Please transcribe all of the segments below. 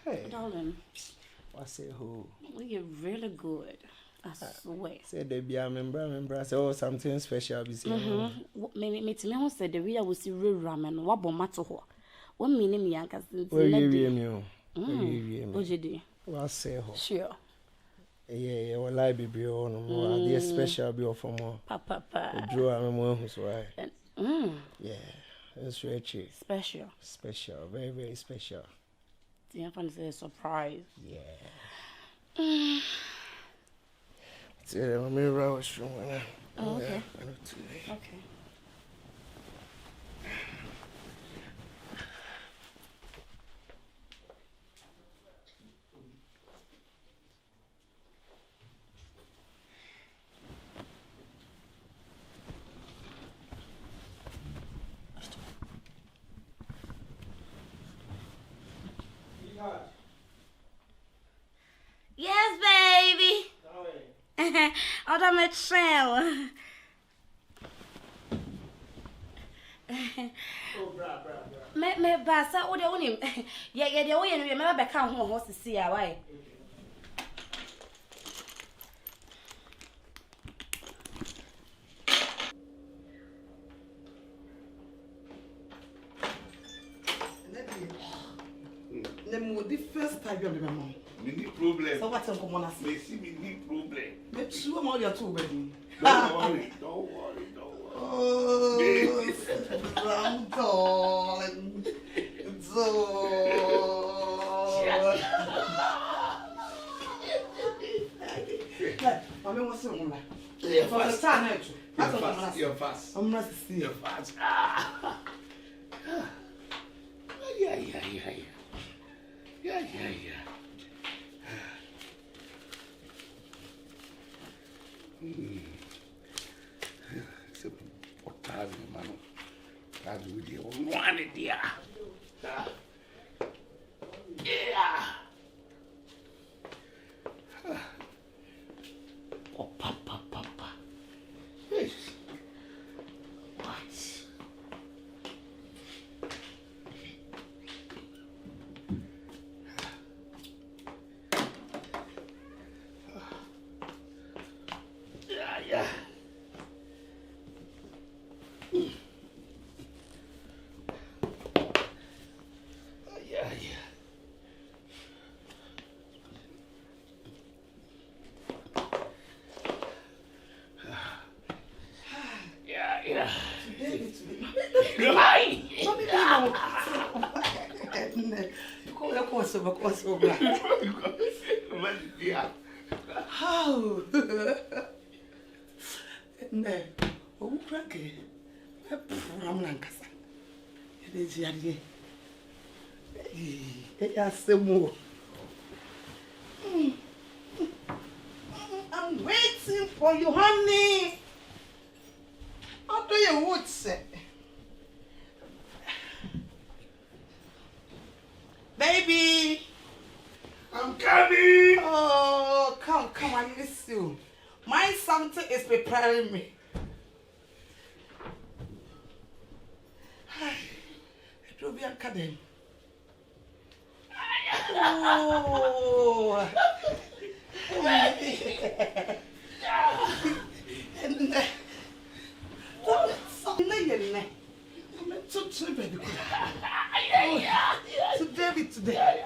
Hey. Darling. What's it who? You're really good. I swear. Say they be a member. Say oh something special be saying. Me said the real was real ramen. What matter what? One minute me yankas. Where you What's say ho? Sure. Yeah, well, I be on more. The special be for more. Papa. Draw a more who's right. Yeah, it's very cheap. Special. Very, very special. The infant is a surprise. Yeah. Yeah, I'm in the restroom. Oh, okay. Okay. Yes, baby. Oh, that makes sense. Me basa o de wonim ye de wo ye no me ba ka ho sisi a why the first time you have my mom. Me need problem. So what's on common as? Me see me need problem. But sure more your two baby. Don't worry. Oh, round darling. So Mommy what's wrong like? You're fast. I'm not seeing You're fast. Yeah. So, what time, man? That's with you. One idea. Yeah. Oh, papa. Yes. What? Yeah. How? No. Oh, cracky. I'm Lancasa. It is Yadi. Yes, the more. I'm waiting for you, honey. How do you would say? Baby! I'm coming! Oh, come, I miss you. My something is preparing me. It will be a academy. Oh! Today.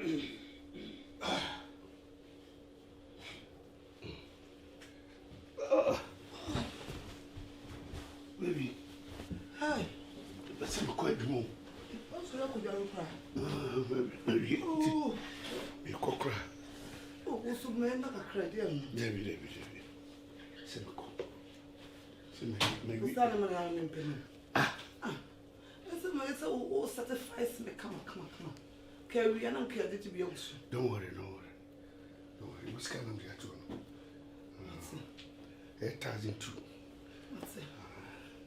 Baby. Hi. That's a quite more. What's wrong with your cry? Baby. Oh. You could cry. Oh, what's the man not a cry, dear? Baby. Simple. Maybe. Ah. It's all satisfies me. Come on. Carry and I'm carried to be also. Don't worry. What's kind of your tone? 8,002. What's it?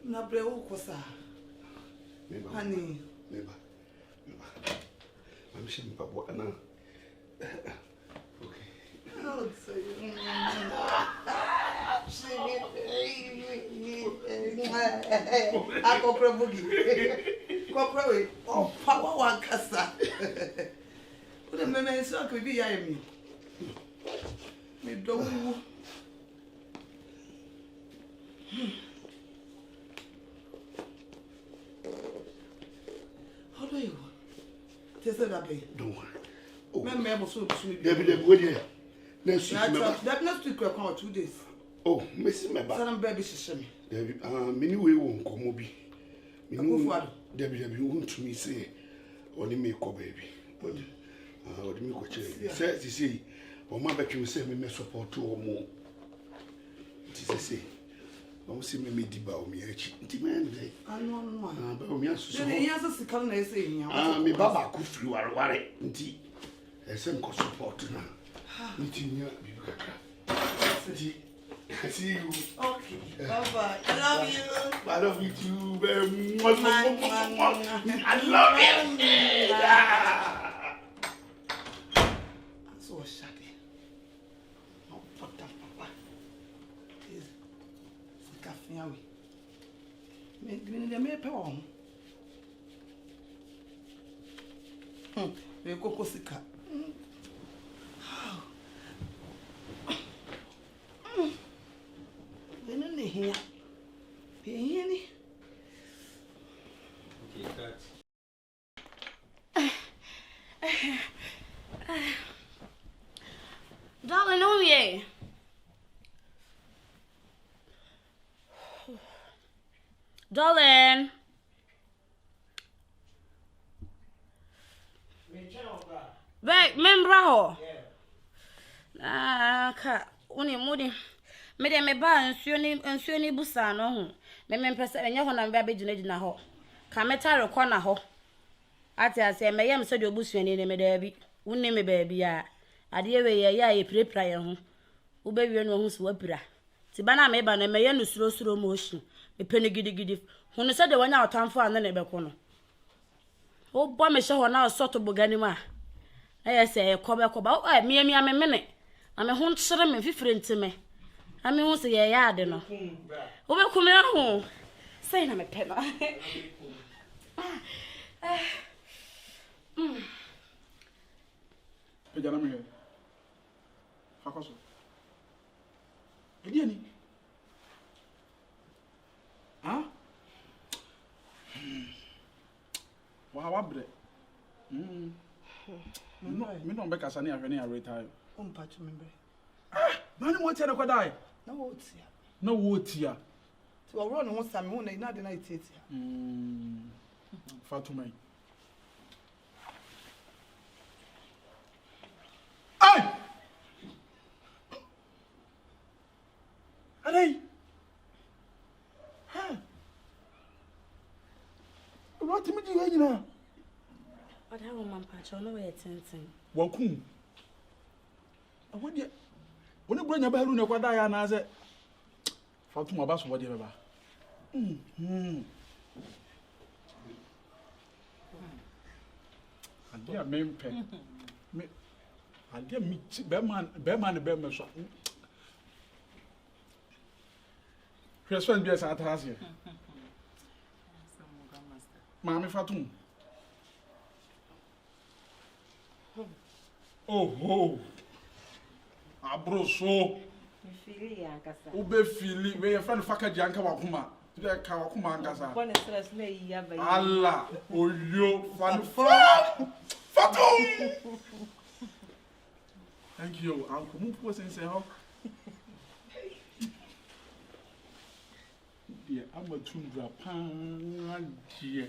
Nabreo Cosa. Honey. Never. I'm sure Papa and okay. I'll say I go boogie. Go oh, power one cassa. What a man is not could be I mean. Me don't. How do you? Don't worry. Oh, remember, so David, next week, 2 days. Oh, Miss Member, some baby system. David, many way won't come be. David, won't to me say, only make a baby. But, what do you mean? Says to see, or my back you say me support 2 or more. It is say. Don't see me devour me. Demand. I know, but we are so. He has a second saying, me Baba could flew our worry. Indeed, a simple support now. Meeting you, I see you. Okay, bye. I love you. I love you too very much. I love you. So shabby. No, put that, Papa. Me me pe on. Me koko sika. Then ne here. Here ni. Okay, cut. Darling, oh yeah. Darling. Back, member. Ka, uni mudi. Me de me ba nsuo ni busa no ho. Me pese enye ho na mba be gina ho. Ka meta rekọ na ho. Ati ase me yem se de obusuani ne me da bi. Wonni me ba bi a. Ade we ye ya ye prepra ye ho. Wo be wi no ho so wapira. Ti ba na me ba na me ye no suro motion. Me pene gidi. Hunu se de wanya otamfo an na be ko no. Wo bo me hye ho na soto bogani ma. Aye se ye ko be ba. O me mene. Na me ho nkyere me fifire ntime. Ami ho se ye ya ade no. Wo be kum ya ho. Say na me pe no. Pejana me. Fakoso. Edi ani. Ah? Wa bre. Me no be kasa ni ahwe ni retire. Patch member. Ah, mani mo tia na kwada. Na wo tia. Ti wo run ho same ho na de na itiatia. Fatuma. Ai! Alei. Ha. What me di anyina? Oda wo man patch no we tenten. Wakum. Awode. Woni bronya ba haru na kwada ya na ze. Fatuma ba so wode beba. Adia mempe. Me adia mi be man so. Question bi esa atase. Mami Fatum. Oh. Abroso. Fili yankasa. Ube fili we friend FAKYE anka wakuma. Today ka wakuma ankasa. Bone stress na iya ba. Allah, oyo fan Fatum. Thank you. Uncle Move was in say how. Dear, I'm a tundra pan, dear.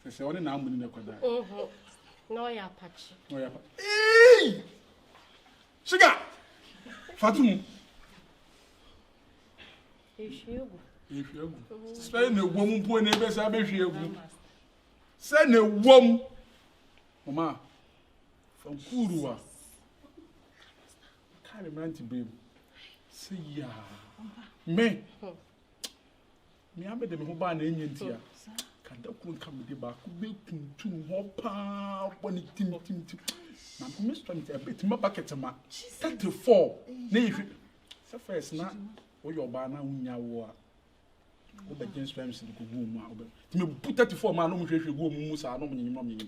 I say, only now I'm in the corner. No, ya patch. No, ya patch. Hey! Sugar! Fatum. If you Send a woman poor neighbors, I bet you. Send a woman. Mama, from Kurua. Can't remember to be. See ya. Me, I made them who ban Indian here. Can the queen come with the back? Baking 2 hopper, 1 tim. Now, Mr. a bit more bucket of my 34. Nay, so first now, or your banner when you war. Over James Ramsey, the room. To me, put 34 man, no, if you go, Musa, no, you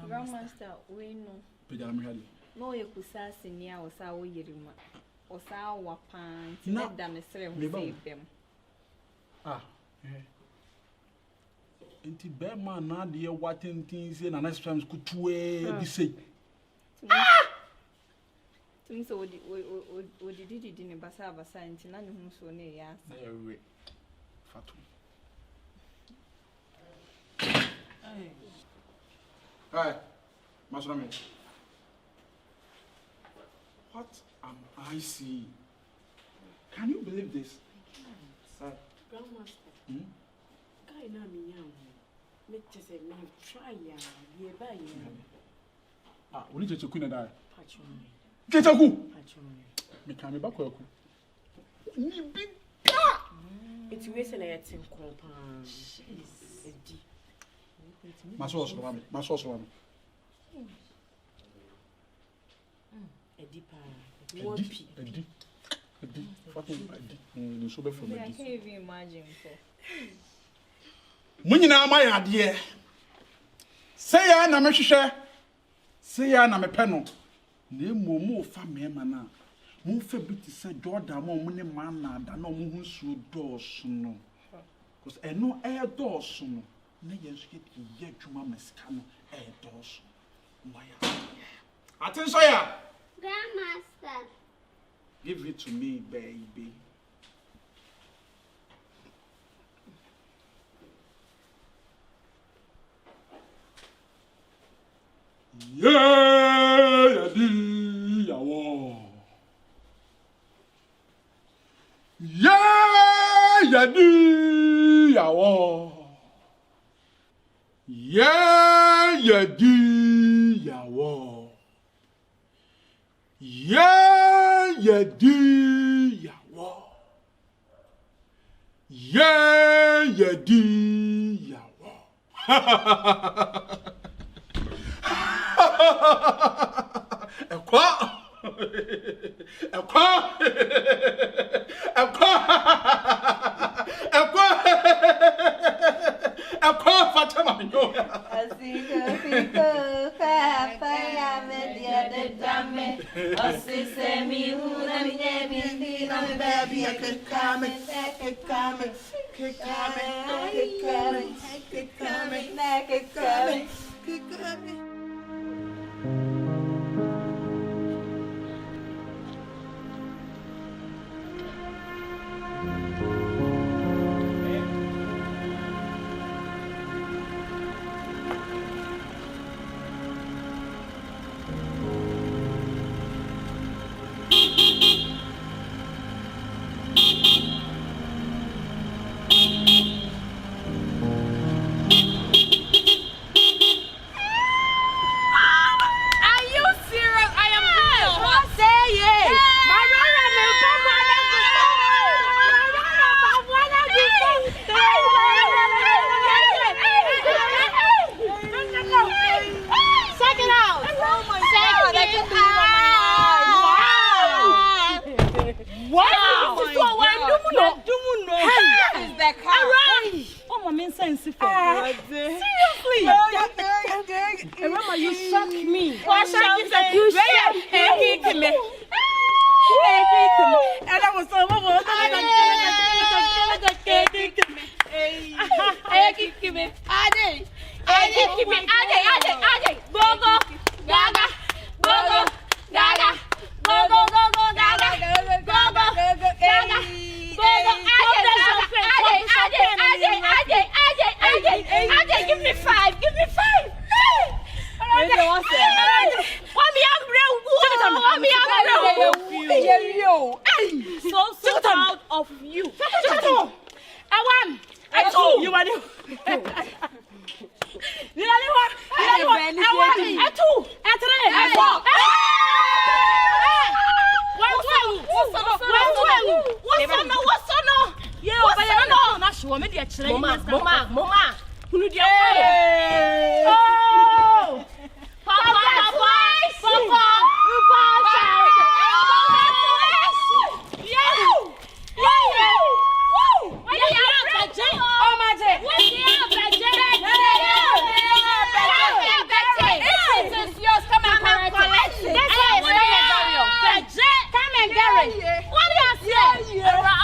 Grandmaster, we know. Pajama. No, you could say, Senior, or Saw Yerima. Or Sawa Pan, let them save them. Ah, Inti Berma na dear what in things and next times could be say. Things would did it in a Basava sign to none whom so near yes. Hi, Master. What am I seeing? Can you believe this? Sir. Grandmaster. Guy na me young. Make just a man try ya. Ye by ye. Ah, we need to queen and I. Patch on me. Get a who? Patch on me. Me come back with you. Ni big. It's wasting a tin compound. My sauce, Rami. My sauce, Rami. A deeper. Eddie. Fucking Eddie. The sober from I Eddie. can't even imagine. Munina, my idea. Say, I am a share. Say, I am a panel. Name more family mana. Move a bit to say, Jordan, more money man, than no moon should doors no. Because I know air doors no. Nay, get yet to mamma's canoe air doors. Attention, Grandmaster. give it to me, baby. Yeah, di yawo. Yeah, di yawo. Yeah, di yawo. Yeah, di yawo. Yeah, di yawo. Go. for me the children. Mama. Who do you Oh! Papa.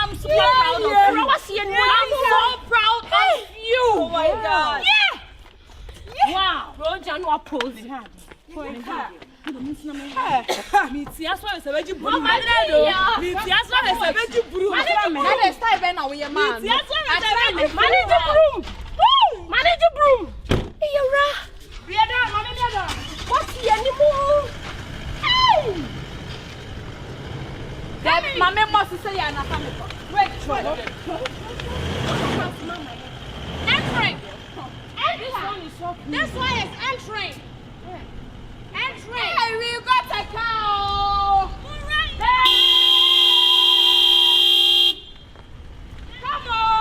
I'm so proud of you. I'm so proud of you. Oh my God. Yeah. Wow. Roger, no pose. Mama must say I'm entering. This one is entering. Hey, we got a cow. Come on.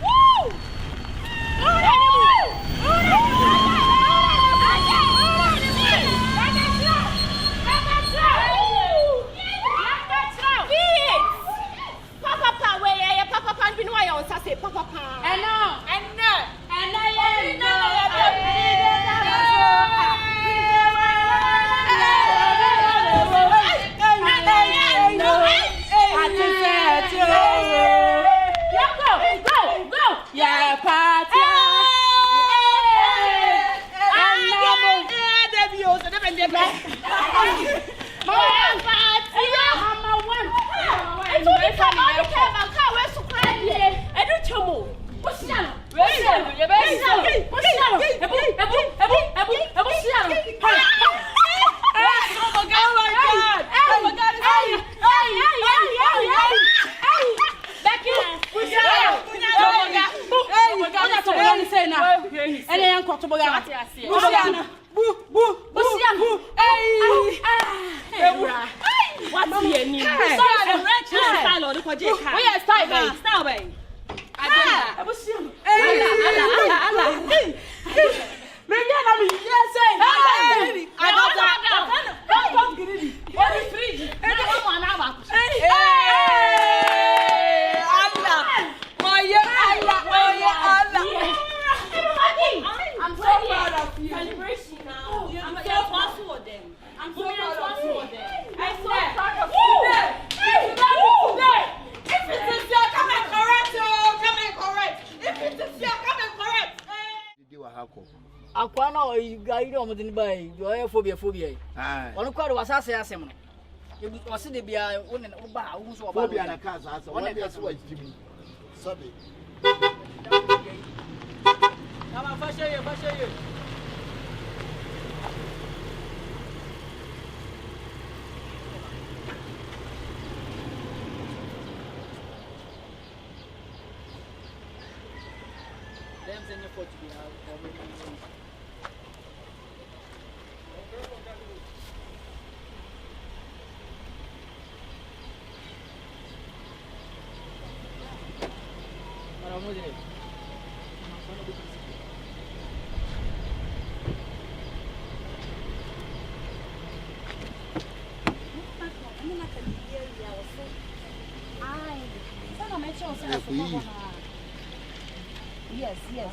Woo! Phobia. One quarter was assassin. You was the beer, one and over who's over and a casa. One of us was Jimmy. Sorry. Now, if I show you. Them in the foot to be out. Yes.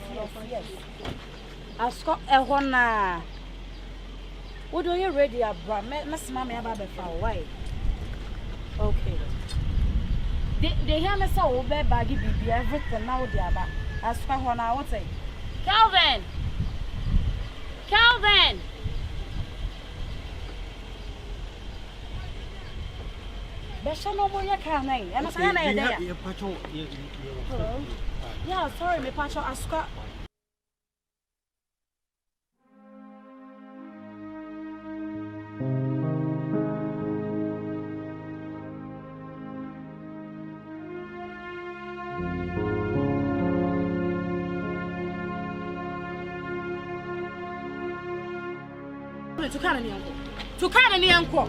Asko ehona. What do you ready abra? Miss Mammy about the far away. Okay. They hear me so bad baggy baby everything now they are back. Asko ehona what say? Calvin. Besha no more can name. Am I saying there? Yeah, sorry, me pacho asko. Tukana ni yanko.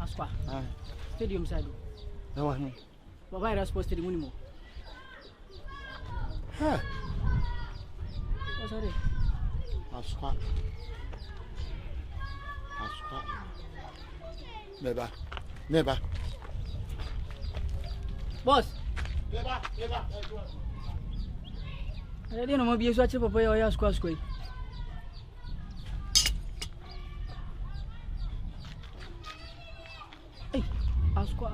Asokwa. Ah. Stadium side. Na wa he. Baba era supposed to money mo. Ha. Oh sorry. Asokwa. Neba. Boss. Neba. I didn't know be so achi papa ya Asokwa. Hey, Asokwa.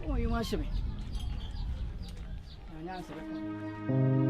Oh, you must be. Anya answer.